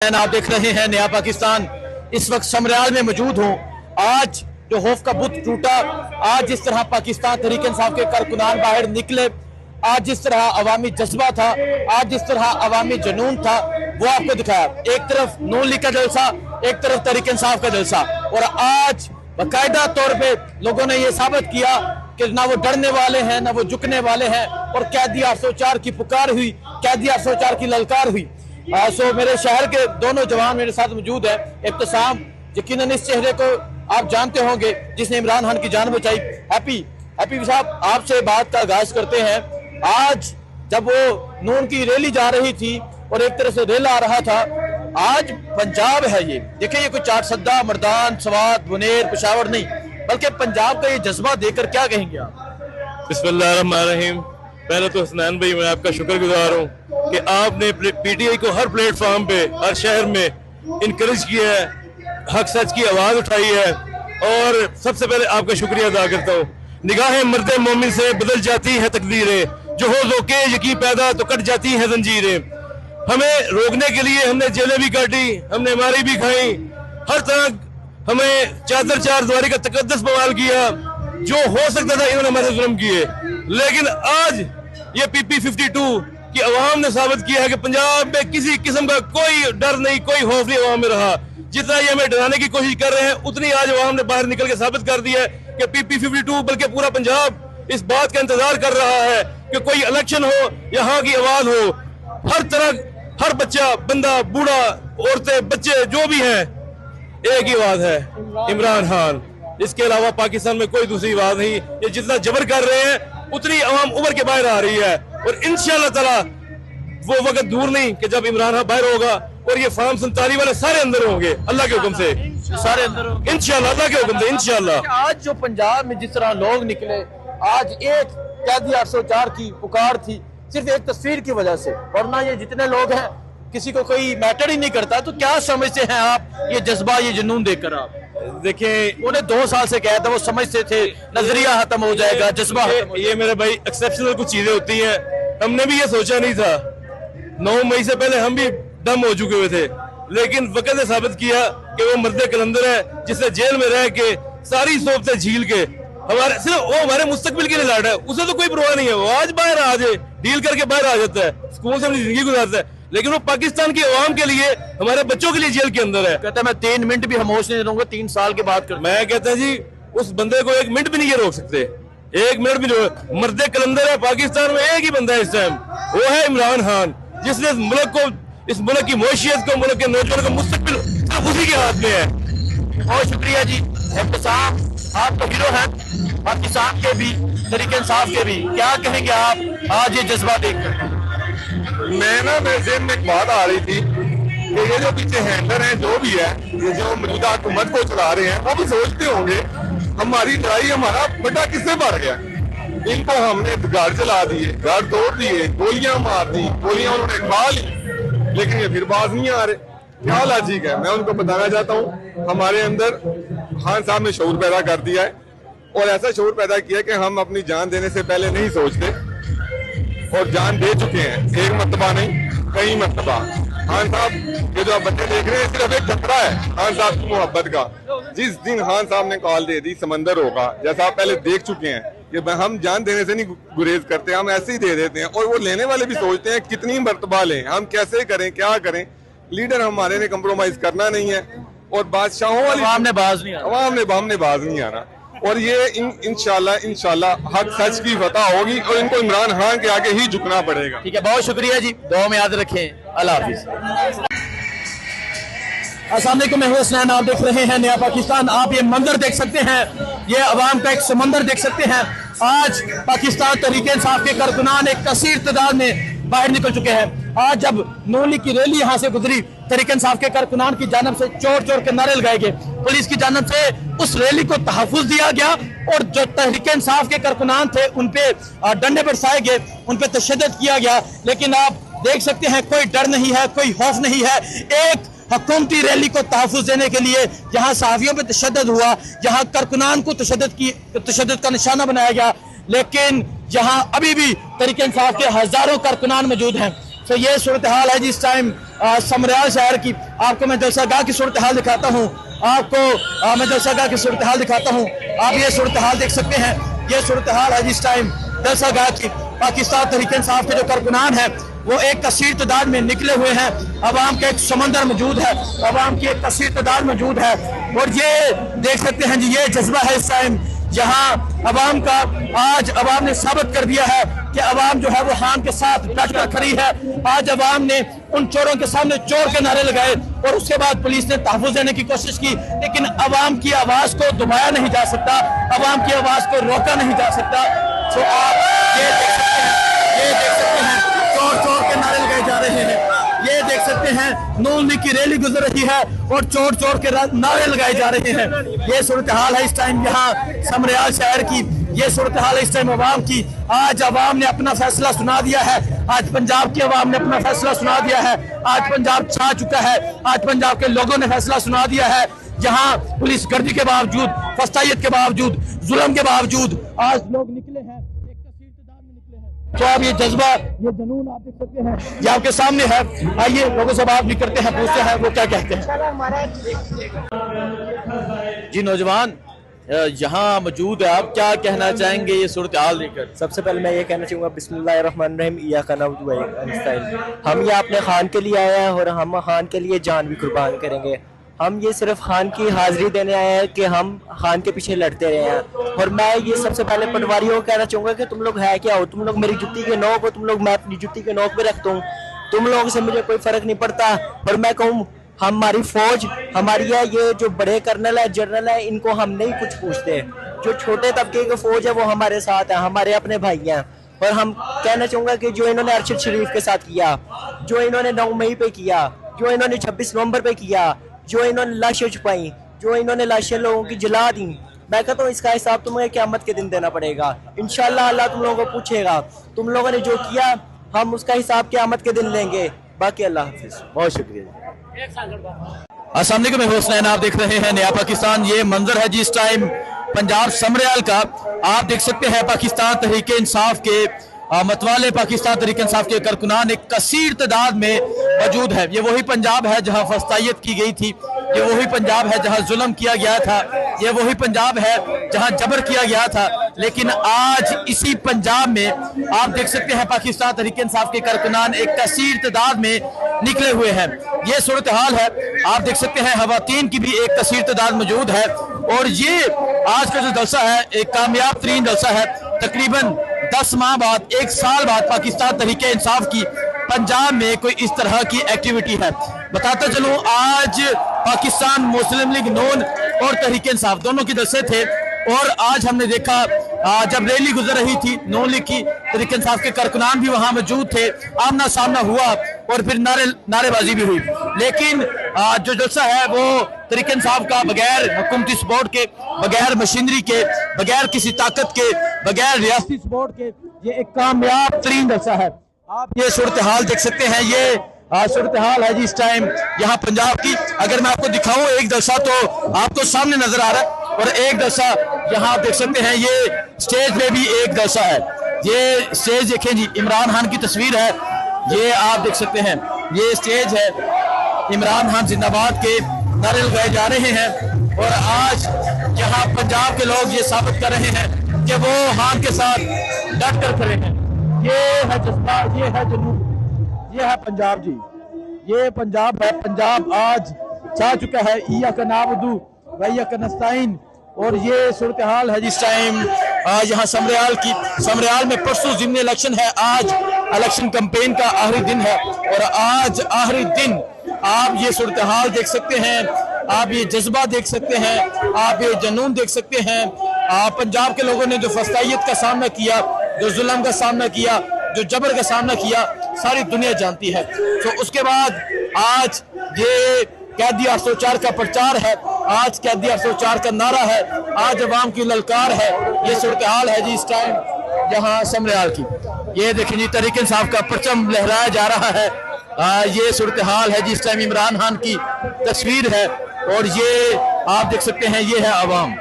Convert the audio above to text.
आप देख रहे हैं नया पाकिस्तान। इस वक्त समरियाल में मौजूद हूँ। आज जो खौफ का बुत टूटा, आज जिस तरह पाकिस्तान तहरीक-ए-इंसाफ के कारकुनान बाहर निकले, आज जिस तरह अवामी जज्बा था, आज जिस तरह अवामी जुनून था, वो आपको दिखाया। एक तरफ नून लीग का जलसा, एक तरफ तहरीक-ए-इंसाफ का जलसा, और आज बाकायदा तौर पे लोगों ने ये साबित किया कि ना वो डरने वाले हैं, ना वो झुकने वाले हैं। और कैदी 804 की पुकार हुई, कैदी 804 की ललकार हुई। सो मेरे शहर के दोनों जवान मेरे साथ मौजूद है। इब्तिसाम, यकीनन इस चेहरे को आप जानते होंगे जिसने इमरान खान की जान बचाई। हैप्पी साहब, आपसे बात का आगाज करते हैं। आज जब वो नून की रैली जा रही थी और एक तरह से रेल आ रहा था, आज पंजाब है, ये देखिए, ये कोई चाटसद्दा, मर्दान, सवात, बुनेर, पेशावर नहीं, बल्कि पंजाब का ये जज्बा देखकर क्या कहेंगे आप? बिस्मिल्लाहिर्रहमानिर्रहीम। पहले तो हसनैन भाई, मैं आपका शुक्रगुजार हूँ कि आपने पीटीआई को हर प्लेटफॉर्म पे, हर शहर में इनकरेज किया है, हक सच की आवाज उठाई है, और सबसे पहले आपका शुक्रिया अदा करता हूँ। निगाहें मर्दे मोमिन से बदल जाती है तकदीरें, जो हो रोके यकीन पैदा तो कट जाती है जंजीरें। हमें रोकने के लिए हमने जेलें भी काटी, हमने मारी भी खाई, हर तरह हमें चादर चार द्वारी का तकद्दस बवाल किया, जो हो सकता था इन्होंने हमारे जुल्म किए। लेकिन आज ये पीपी 52 की अवाम ने साबित किया है कि पंजाब में किसी किस्म का कोई डर नहीं, कोई खौफ नहीं अवाम में रहा। जितना ये हमें डराने की कोशिश कर रहे हैं, उतनी आज अवाम ने बाहर निकल के साबित कर दिया है कि पीपी 52 बल्कि पूरा पंजाब इस बात का इंतजार कर रहा है कि कोई इलेक्शन हो, यहाँ की आवाज हो। हर तरह, हर बच्चा, बंदा, बूढ़ा, औरतें, बच्चे जो भी हैं, एक ही आवाज है, इमरान खान। इसके अलावा पाकिस्तान में कोई दूसरी आवाज नहीं। ये जितना जबर कर रहे हैं, उतनी अवाम उभर के बाहर आ रही है, और इंशाअल्लाह ताला वो वक्त दूर नहीं कि जब इमरान खान बाहर होगा और ये फार्म 47 वाले सारे अंदर होंगे, अल्लाह के हुक्म से सारे अंदर होंगे इंशाअल्लाह, अल्लाह के हुक्म से इंशाअल्लाह। आज जो पंजाब में जिस तरह लोग निकले, आज एक कैदी 804 की पुकार थी सिर्फ एक तस्वीर की वजह से, वरना ये जितने लोग हैं किसी को कोई मैटर ही नहीं करता। तो क्या समझते हैं आप ये जज्बा, ये जुनून देखकर? आप देखिए, उन्हें 2 साल से कहा था, वो समझते थे नजरिया खत्म हो जाएगा, जज्बा ये मेरे भाई एक्सेप्शनल कुछ चीजें होती हैं। हमने भी ये सोचा नहीं था, 9 मई से पहले हम भी दम हो चुके हुए थे, लेकिन वक्त ने साबित किया कि वो मर्दे कलंदर है जिसने जेल में रह के सारी सोबतें झील के हमारे, सिर्फ वो हमारे मुस्तकबिल के लिए लड़ रहा है, उसे तो कोई परवाह नहीं है। वो आज बाहर आ जाए, डील करके बाहर आ जाता है, स्कूल से अपनी जिंदगी गुजारता है, लेकिन वो पाकिस्तान की आवाम के लिए, हमारे बच्चों के लिए जेल के अंदर है। कहता है मैं 3 मिनट भी खामोश नहीं रहूंगा, 3 साल के बाद कर। मैं कहता जी, उस बंदे को 1 मिनट भी नहीं ये रोक सकते, 1 मिनट भी नहीं। मर्दे कलंदर है पाकिस्तान में, एक ही बंदा है इस टाइम, वो है इमरान खान, जिसने इस मुल्क की मौशियत को, मुल्क के नौजवानों का मुस्तकबिल सिर्फ उसी के हाथ में है। बहुत शुक्रिया जी। इब्तिसाम, आप तो हीरो हैं पाकिस्तान के भी, तहरीक-ए-इंसाफ के भी, क्या कहेंगे आप आज ये जज्बा देखकर? मेरे ज़हन में एक बात आ रही थी कि ये जो पीछे हैंडलर हैं, जो भी है, ये जो मौजूदा हुकूमत को चला रहे हैं, वो भी सोचते होंगे हमारी लड़ाई, हमारा बड़ा किससे बढ़ गया। इनको हमने घर चला दिए, घर तोड़ दिए, गोलियां मार दी, गोलियां उन्होंने खा ली, लेकिन ये फिर बाज नहीं आ रहे। क्या लॉजिक है? मैं उनको बताना चाहता हूँ, हमारे अंदर खान साहब ने शऊर पैदा कर दिया है, और ऐसा शऊर पैदा किया कि हम अपनी जान देने से पहले नहीं सोचते, और जान दे चुके हैं, एक मरतबा नहीं, कई मरतबा। खान साहब, ये जो आप बच्चे देख रहे हैं, सिर्फ एक खतरा है खान साहब की मोहब्बत का। जिस दिन खान साहब ने कॉल दे दी समंदर होगा, जैसा आप पहले देख चुके हैं कि हम जान देने से नहीं गुरेज करते, हम ऐसे ही दे देते हैं, और वो लेने वाले भी सोचते हैं कितनी मरतबा लें, हम कैसे करें, क्या करें। लीडर हमारे ने कंप्रोमाइज करना नहीं है, और बादशाहों वाली अवाम ने बाज नहीं आना, और ये इंशाल्लाह हक सच की फतह होगी, और इनको इमरान खान के आगे ही झुकना पड़ेगा। ठीक है, बहुत शुक्रिया जी, दुआ में याद रखें। अल्लाह हाफिज। अस्सलाम वालेकुम, मैं हसनैन, आप देख रहे हैं नया पाकिस्तान। आप ये मंजर देख सकते हैं, ये अवाम का एक समंदर देख सकते हैं। आज पाकिस्तान तहरीक-ए-इंसाफ के कारकुनान एक कसीर तादाद में बाहर निकल चुके हैं। आज जब नून लीग की रैली यहाँ से गुजरी, तहरीक-ए-इंसाफ के कारकुनान की जानब से चोर चोर के नारे लगाए गए, पुलिस की जानब से उस रैली को तहफ़्फ़ुज़ दिया गया, और जो तहरीक-ए-इंसाफ के कारकुनान थे उन पे डंडे बरसाए गए, उन पे तशद्दुद किया गया। लेकिन आप देख सकते हैं, कोई डर नहीं है, कोई खौफ नहीं है। एक हुकूमती रैली को तहफ़्फ़ुज़ देने के लिए जहाँ सहाफ़ियों पे तशद्दुद हुआ, जहाँ कारकुनान को तशद्दुद का निशाना बनाया गया, लेकिन जहाँ अभी भी तहरीक-ए-इंसाफ के हज़ारों कारकुनान मौजूद हैं। तो ये सूरत हाल है जिस टाइम समरियाल शहर की आपको मैं जलसागाह की सूरत हाल दिखाता हूँ। आपको मैं जलसागाह की सूरत हाल दिखाता हूँ। आप ये सूरत हाल देख सकते हैं। ये सूरत हाल है जिस टाइम जलसागाह की। पाकिस्तान तहरीक इंसाफ के जो कारकुनान है वो एक कसीर तादाद में निकले हुए हैं। अवाम का एक समंदर मौजूद है, अवाम की एक कसीर तादाद मौजूद है। और ये देख सकते हैं जी, ये जज्बा है इस टाइम जहां अवाम का। आज अवाम ने साबित कर दिया है कि अवाम जो है वो हान के साथ डट कर खड़ी है। आज अवाम ने उन चोरों के सामने चोर के नारे लगाए और उसके बाद पुलिस ने तहफ़्फ़ुज़ देने की कोशिश की, लेकिन अवाम की आवाज को दबाया नहीं जा सकता, अवाम की आवाज को रोका नहीं जा सकता। तो आप ये देख सकते हैं, ये देख सकते हैं चोर चोर के नारे लगाए जा रहे हैं। ये देख सकते हैं नून लीग की रैली गुजर रही है और चोर चोर के नारे लगाए जा रहे हैं। ये सूरत हाल है इस टाइम यहाँ समरियाल शहर की। ये सूरत हाल है इस टाइम अवाम की। आज अवाम ने अपना फैसला सुना दिया है। आज पंजाब की अवाम ने अपना फैसला सुना दिया है। आज पंजाब छा चुका है। आज पंजाब के लोगों ने फैसला सुना दिया है। जहां पुलिस गर्दी के बावजूद, फस्तायत के बावजूद, जुल्म के बावजूद आज लोग निकले हैं, एक कसीर तादाद में निकले हैं। तो अब ये जज्बा, ये जुनून आप देख सकते हैं, ये आपके सामने है। आइए लोगों से बात भी करते हैं, पूछते हैं वो क्या कहते हैं। जी नौजवान यहाँ मौजूद है, आप क्या कहना चाहेंगे ये सूरत हाल लेकर? सबसे पहले मैं ये कहना चाहूँगा बिस्मिल्लाहिर्रहमानिर्रहीम इय्याका नअबुदु व इय्याका नस्तईन। हम ये अपने खान के लिए आए हैं और हम खान के लिए जान भी कुर्बान करेंगे। हम ये सिर्फ खान की हाजिरी देने आए हैं कि हम खान के पीछे लड़ते रहे हैं। और मैं ये सबसे पहले पटवारियों को कहना चाहूँगा कि तुम लोग है क्या हो? तुम लोग मेरी जुत्ती के नोक हो, तुम लोग मैं अपनी जुत्ती के नोक पे रखता हूँ। तुम लोगों से मुझे कोई फर्क नहीं पड़ता। और मैं कहूँ हमारी फौज हमारी है, ये जो बड़े कर्नल है, जनरल है, इनको हम नहीं कुछ पूछते। जो छोटे तबके की फौज है वो हमारे साथ है, हमारे अपने भाई हैं। और हम कहना चाहूँगा कि जो इन्होंने अरशद शरीफ के साथ किया, जो इन्होंने 9 मई पे किया, जो इन्होंने 26 नवंबर पे किया, जो इन्होंने लाशें छुपाई, जो इन्होंने लाशें लोगों की जला दी, मैं कहता हूँ इसका हिसाब तुम्हें क़यामत के दिन देना पड़ेगा। इंशाअल्लाह अल्लाह तुम लोगों को पूछेगा। तुम लोगों ने जो किया हम उसका हिसाब क़यामत के दिन लेंगे। बाकी अल्लाह हाफिज़। बहुत शुक्रिया। अस्सलाम वालेकुम, मैं हुसनैन, आप देख रहे हैं नया पाकिस्तान। ये मंजर है जिस टाइम पंजाब समरियाल का। आप देख सकते हैं पाकिस्तान तहरीक इंसाफ के मतवाले, पाकिस्तान तहरीक इंसाफ के कारकुनान एक कसीर तादाद में मौजूद है। ये वही पंजाब है जहां फस्तायत की गई थी, ये वही पंजाब है जहां जुल्म किया गया था, ये वही पंजाब है जहां जबर किया गया था। लेकिन आज इसी पंजाब में आप देख सकते हैं पाकिस्तान तहरीक इंसाफ के कारकुनान एक कसीर तादाद में निकले हुए हैं। ये सूरत हाल है। आप देख सकते हैं खवातीन की भी एक कसीर तादाद मौजूद है। और ये आज का जो जलसा है एक कामयाब तरीन जलसा है। तकरीबन 10 माह बाद, 1 साल बाद पाकिस्तान तहरीक इंसाफ की पंजाब में कोई इस तरह की एक्टिविटी है। बताता चलूं आज पाकिस्तान मुस्लिम लीग नून और तहरीक इंसाफ दोनों के जलसे थे। और आज हमने देखा जब रैली गुजर रही थी नून लीग की, तहरीक इंसाफ के कारकुनान भी वहां मौजूद थे, आमना सामना हुआ और फिर नारेबाजी भी हुई। लेकिन जो जलसा है वो तहरीक इंसाफ का बगैर हुकूमती सपोर्ट के, बगैर मशीनरी के, बगैर किसी ताकत के, बगैर रियासती सपोर्ट के ये एक कामयाब तरीन जलसा है। आप ये सूरत हाल देख सकते हैं। ये सूरत हाल है जी इस टाइम यहाँ पंजाब की। अगर मैं आपको दिखाऊं एक दशा तो आपको सामने नजर आ रहा है और एक दशा यहाँ आप देख सकते हैं। ये स्टेज पे भी एक दशा है। ये स्टेज देखें जी, इमरान खान की तस्वीर है, ये आप देख सकते हैं। ये स्टेज है, इमरान खान जिंदाबाद के नारे लगाए जा रहे हैं। और आज यहाँ पंजाब के लोग ये साबित कर रहे हैं कि वो खान के साथ डट कर खड़े हैं। ये है जज्बा, ये है जुनून, ये है पंजाब जी, ये पंजाब है। पंजाब आज चाह चुका है इय्याका नअबुदु व इय्याका नस्तईन। और ये सूरत हाल है जिस टाइम यहाँ समरियाल में परसों ज़िमनी इलेक्शन है। आज इलेक्शन कैंपेन का आखिरी दिन है और आज आखिरी दिन आप ये सूरत हाल देख सकते हैं, आप ये जज्बा देख सकते हैं, आप ये जुनून देख सकते हैं। पंजाब के लोगों ने जो फस्तायत का सामना किया, जो जुल्म का सामना किया, जो जबर का सामना किया, सारी दुनिया जानती है। तो उसके बाद आज ये कैदी 804 का प्रचार है, आज कैदी 804 का नारा है, आज अवाम की ललकार है। ये सूरत हाल है जी इस टाइम यहाँ समरियाल की। ये देखें जी तहरीक इंसाफ का परचम लहराया जा रहा है। ये सूरत हाल है जी इस टाइम इमरान खान की तस्वीर है और ये आप देख सकते हैं, ये है अवाम।